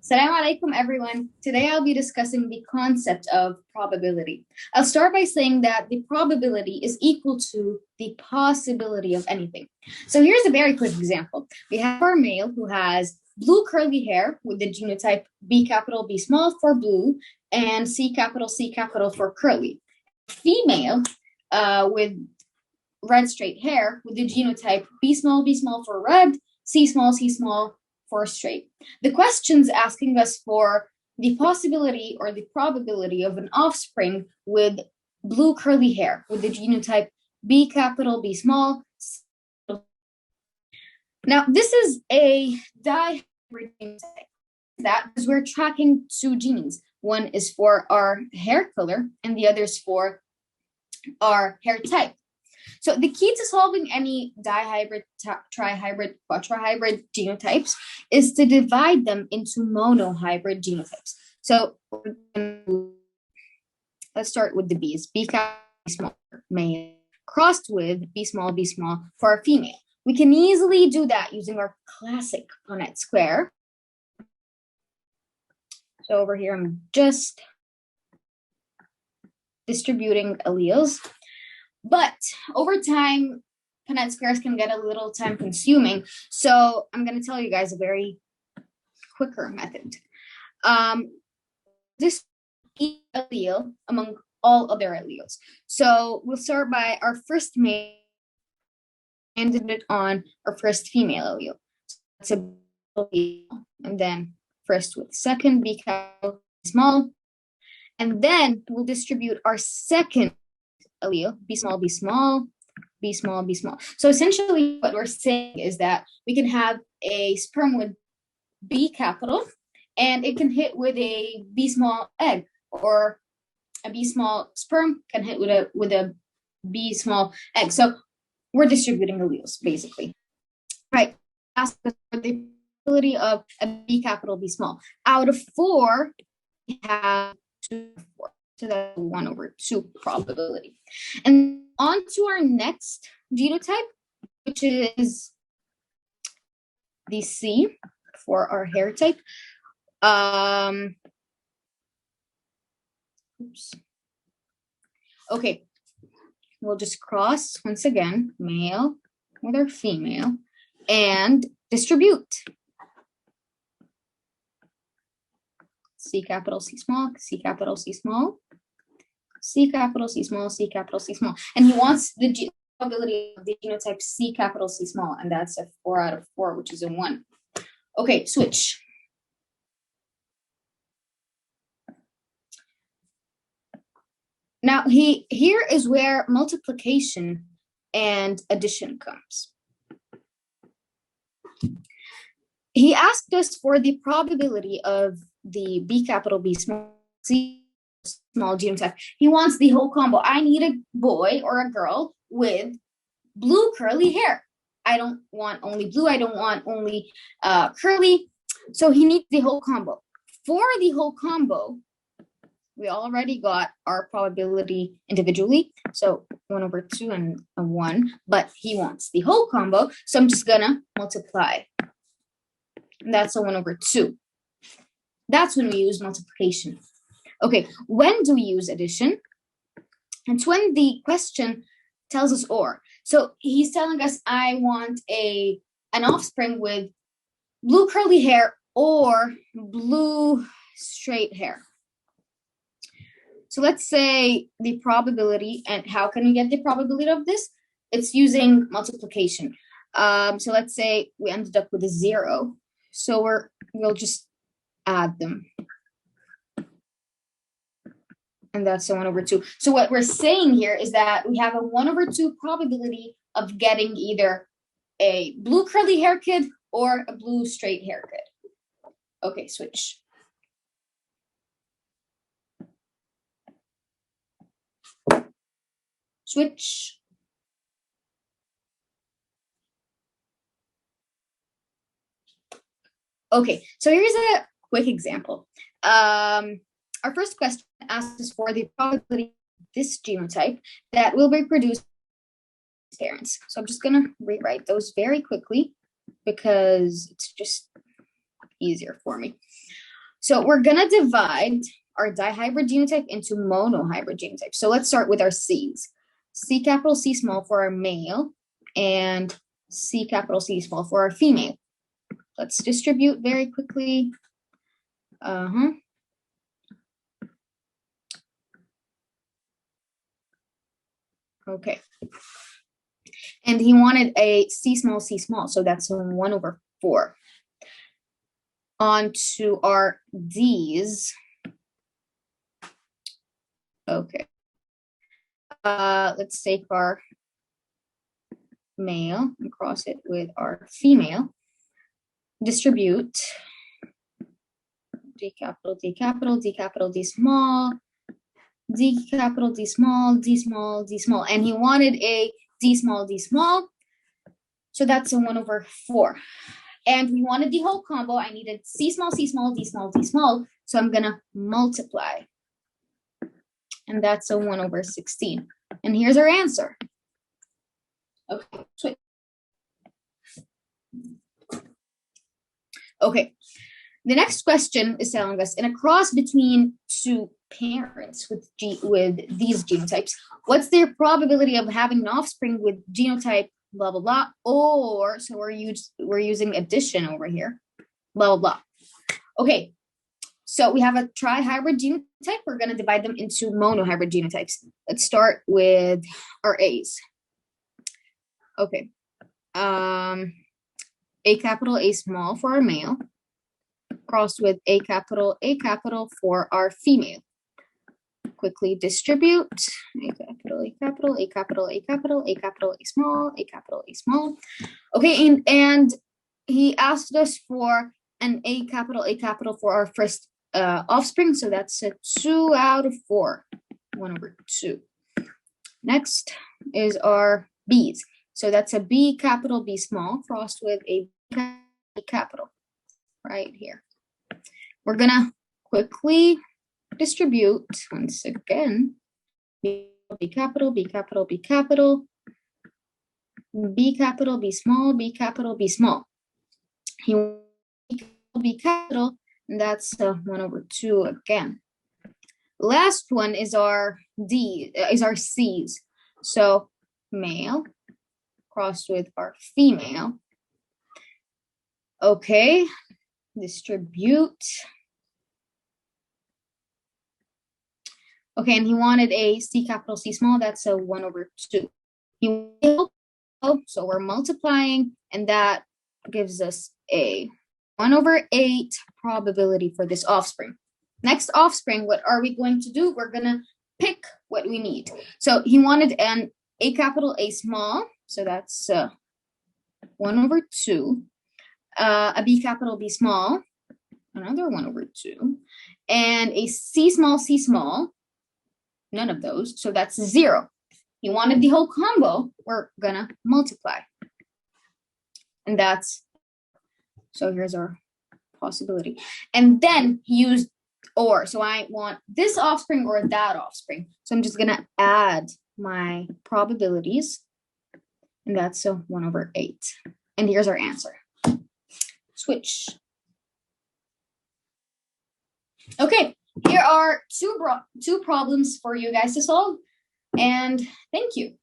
Assalamu alaikum, everyone. Today I'll be discussing the concept of probability. I'll start by saying that the probability is equal to the possibility of anything. So here's a very quick example. We have our male who has blue curly hair with the genotype B capital B small for blue and C capital for curly. Female with red straight hair with the genotype B small for red, C small for straight. The question's asking us for the possibility or the probability of an offspring with blue curly hair with the genotype B capital B small. Now, this is a dihybrid genotype. That is, we're tracking two genes. One is for our hair color and the other is for our hair type. So the key to solving any dihybrid, trihybrid, quadrahybrid genotypes is to divide them into monohybrid genotypes. So let's start with the B's. B small male crossed with B small for our female. We can easily do that using our classic Punnett square. So over here, I'm just distributing alleles. But over time, Punnett squares can get a little time consuming. So I'm going to tell you guys a very quicker method. This allele among all other alleles. So we'll start by our first male and end it on our first female allele. So that's a and then first with second B capital small. And then we'll distribute our second allele, B small. So essentially what we're saying is that we can have a sperm with B capital and it can hit with a B small egg, or a B small sperm can hit with a B small egg. So we're distributing alleles basically. Right. Ask for the probability of a B capital B small. Out of 4, we have 2 4. So that's 1/2 probability. And on to our next genotype, which is the C for our hair type. Okay, we'll just cross once again, male with our female, and distribute. C capital C small, C capital C small, C capital C small, C capital C small. And he wants the probability of the genotype C capital C small, and that's a 4/4, which is a 1. Okay, switch. Now, here is where multiplication and addition comes. He asked us for the probability of the B capital B small, C small genotype. He wants the whole combo. I need a boy or a girl with blue curly hair. I don't want only blue. I don't want only curly. So he needs the whole combo. For the whole combo, we already got our probability individually. So 1/2 and a 1, but he wants the whole combo. So I'm just gonna multiply. And that's a 1/2. That's when we use multiplication. Okay, when do we use addition? It's when the question tells us or. So he's telling us I want an offspring with blue curly hair or blue straight hair. So let's say the probability, and how can we get the probability of this? It's using multiplication. So let's say we ended up with a 0. So we'll just add them. And that's a 1/2. So what we're saying here is that we have a 1/2 probability of getting either a blue curly hair kid or a blue straight hair kid. Okay, switch. Switch. Okay, so here's a quick example. Our first question asks us for the probability of this genotype that will reproduce parents. So I'm just gonna rewrite those very quickly because it's just easier for me. So we're gonna divide our dihybrid genotype into monohybrid genotype. So let's start with our C's. C capital C small for our male and C capital C small for our female. Let's distribute very quickly. Okay. And he wanted a C small, so that's a 1/4. On to our D's. Okay. Let's take our male and cross it with our female. Distribute D capital, D capital, D capital, D small, D capital, D small, D small, D small. And he wanted a D small, D small. So that's a 1/4. And we wanted the whole combo. I needed C small, D small, D small. So I'm gonna multiply. And that's a 1/16. And here's our answer. Okay, switch. Okay, the next question is telling us, in a cross between two parents with these genotypes, what's their probability of having an offspring with genotype blah blah blah? Or so we're using addition over here, blah blah blah. Okay, so we have a trihybrid genotype. We're going to divide them into monohybrid genotypes. Let's start with our A's. Okay, A capital A small for our male, crossed with A capital for our female. Quickly distribute A capital, A capital, A capital, A capital, A capital, A small, A capital, A small. Okay, and he asked us for an A capital for our first offspring, so that's a 2/4, 1/2. Next is our B's. So that's a B capital B small crossed with a B capital right here. We're gonna quickly distribute once again B capital, B capital, B capital, B capital, B small, B capital, B small. B capital, and that's 1/2 again. Last one is our C's. So male crossed with our female. Okay, distribute. Okay, and he wanted a C capital C small, that's a 1/2. So we're multiplying, and that gives us a 1/8 probability for this offspring. Next offspring, what are we going to do? We're gonna pick what we need. So he wanted an A capital A small, so that's 1/2. A B capital B small, another 1/2, and a C small, none of those, so that's 0. He wanted the whole combo, we're gonna multiply. And that's, so here's our possibility. And then he used or, so I want this offspring or that offspring. So I'm just gonna add my probabilities, and that's a 1/8. And here's our answer. Switch. Okay, here are two problems for you guys to solve, and thank you.